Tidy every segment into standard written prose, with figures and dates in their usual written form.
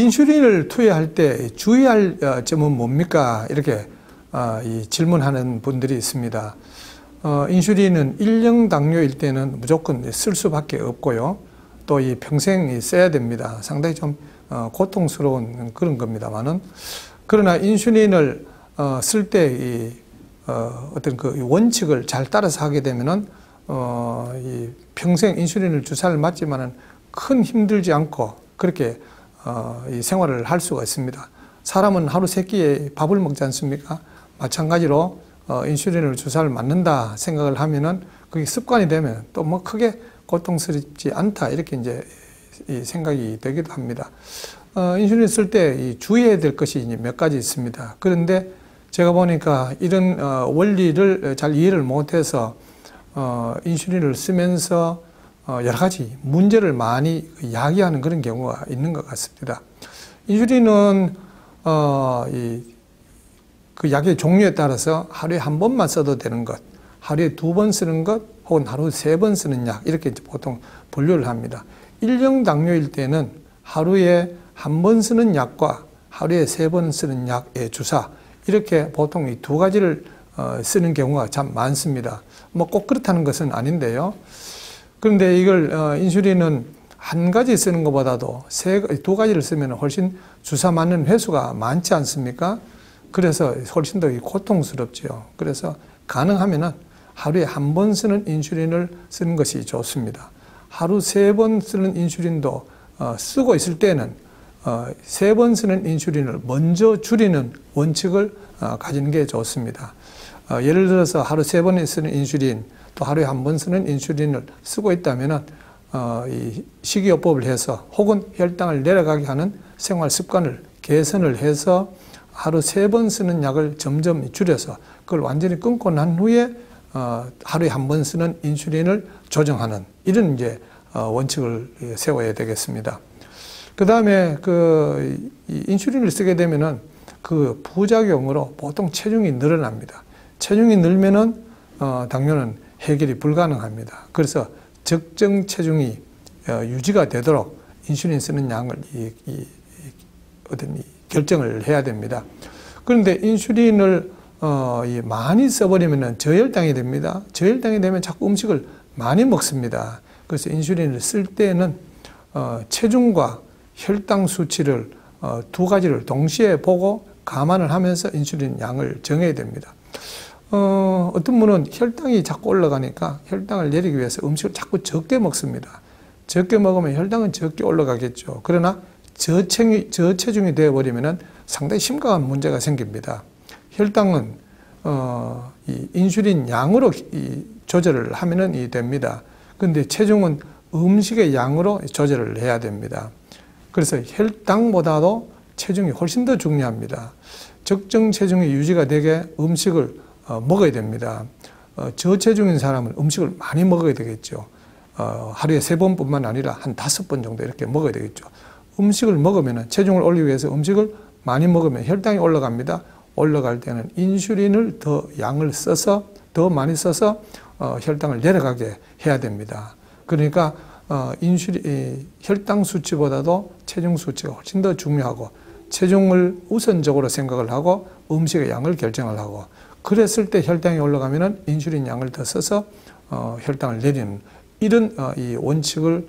인슐린을 투여할 때 주의할 점은 뭡니까? 이렇게 질문하는 분들이 있습니다. 인슐린은 1형 당뇨일 때는 무조건 쓸 수밖에 없고요. 또 이 평생 써야 됩니다. 상당히 좀 고통스러운 그런 겁니다만은, 그러나 인슐린을 쓸 때 어떤 그 원칙을 잘 따라서 하게 되면은 이 평생 인슐린을 주사를 맞지만은 큰 힘들지 않고 그렇게 이 생활을 할 수가 있습니다. 사람은 하루 3끼에 밥을 먹지 않습니까? 마찬가지로 인슐린을 주사를 맞는다 생각을 하면은 그게 습관이 되면 또 뭐 크게 고통스럽지 않다 이렇게 이제 이 생각이 되기도 합니다. 인슐린 쓸 때 주의해야 될 것이 몇 가지 있습니다. 그런데 제가 보니까 이런 원리를 잘 이해를 못해서 인슐린을 쓰면서 여러 가지 문제를 많이 야기하는 그런 경우가 있는 것 같습니다. 인슐린은 그 약의 종류에 따라서 하루에 1번만 써도 되는 것, 하루에 2번 쓰는 것, 혹은 하루에 3번 쓰는 약, 이렇게 보통 분류를 합니다. 1형 당뇨일 때는 하루에 1번 쓰는 약과 하루에 3번 쓰는 약의 주사, 이렇게 보통 이 2가지를 쓰는 경우가 참 많습니다. 뭐 꼭 그렇다는 것은 아닌데요. 그런데 이걸 인슐린은 한 가지 쓰는 것보다도 2가지를 쓰면 훨씬 주사 맞는 횟수가 많지 않습니까? 그래서 훨씬 더 고통스럽죠. 그래서 가능하면은 하루에 1번 쓰는 인슐린을 쓰는 것이 좋습니다. 하루 3번 쓰는 인슐린도 쓰고 있을 때는 3번 쓰는 인슐린을 먼저 줄이는 원칙을 가지는 게 좋습니다. 예를 들어서 하루 3번 쓰는 인슐린, 또 하루에 1번 쓰는 인슐린을 쓰고 있다면은 이 식이요법을 해서 혹은 혈당을 내려가게 하는 생활 습관을 개선을 해서 하루 3번 쓰는 약을 점점 줄여서 그걸 완전히 끊고 난 후에 하루에 1번 쓰는 인슐린을 조정하는 이런 이제 원칙을 세워야 되겠습니다. 그 다음에 이 인슐린을 쓰게 되면은 그 부작용으로 보통 체중이 늘어납니다. 체중이 늘면은 당뇨는 해결이 불가능합니다. 그래서 적정 체중이 유지가 되도록 인슐린 쓰는 양을 어떤 결정을 해야 됩니다. 그런데 인슐린을 많이 써버리면 저혈당이 됩니다. 저혈당이 되면 자꾸 음식을 많이 먹습니다. 그래서 인슐린을 쓸 때는 체중과 혈당 수치를 2가지를 동시에 보고 감안을 하면서 인슐린 양을 정해야 됩니다. 어떤 분은 혈당이 자꾸 올라가니까 혈당을 내리기 위해서 음식을 자꾸 적게 먹습니다. 적게 먹으면 혈당은 적게 올라가겠죠. 그러나 저체중이 되어버리면 상당히 심각한 문제가 생깁니다. 혈당은 이 인슐린 양으로 조절을 하면은 됩니다. 그런데 체중은 음식의 양으로 조절을 해야 됩니다. 그래서 혈당보다도 체중이 훨씬 더 중요합니다. 적정 체중이 유지가 되게 음식을 먹어야 됩니다. 저체중인 사람은 음식을 많이 먹어야 되겠죠. 하루에 3번뿐만 아니라 한 5번 정도 이렇게 먹어야 되겠죠. 음식을 먹으면 체중을 올리기 위해서 음식을 많이 먹으면 혈당이 올라갑니다. 올라갈 때는 인슐린을 더 양을 써서 더 많이 써서 혈당을 내려가게 해야 됩니다. 그러니까 혈당 수치보다도 체중 수치가 훨씬 더 중요하고 체중을 우선적으로 생각을 하고 음식의 양을 결정을 하고 그랬을 때 혈당이 올라가면은 인슐린 양을 더 써서 혈당을 내리는 이런 이 원칙을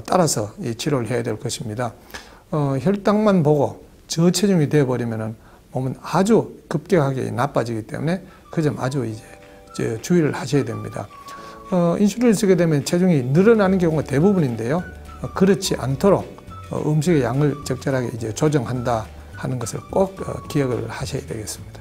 따라서 이 치료를 해야 될 것입니다. 혈당만 보고 저체중이 되어버리면은 몸은 아주 급격하게 나빠지기 때문에 그 점 아주 이제 주의를 하셔야 됩니다. 인슐린을 쓰게 되면 체중이 늘어나는 경우가 대부분인데요. 그렇지 않도록 음식의 양을 적절하게 이제 조정한다 하는 것을 꼭 기억을 하셔야 되겠습니다.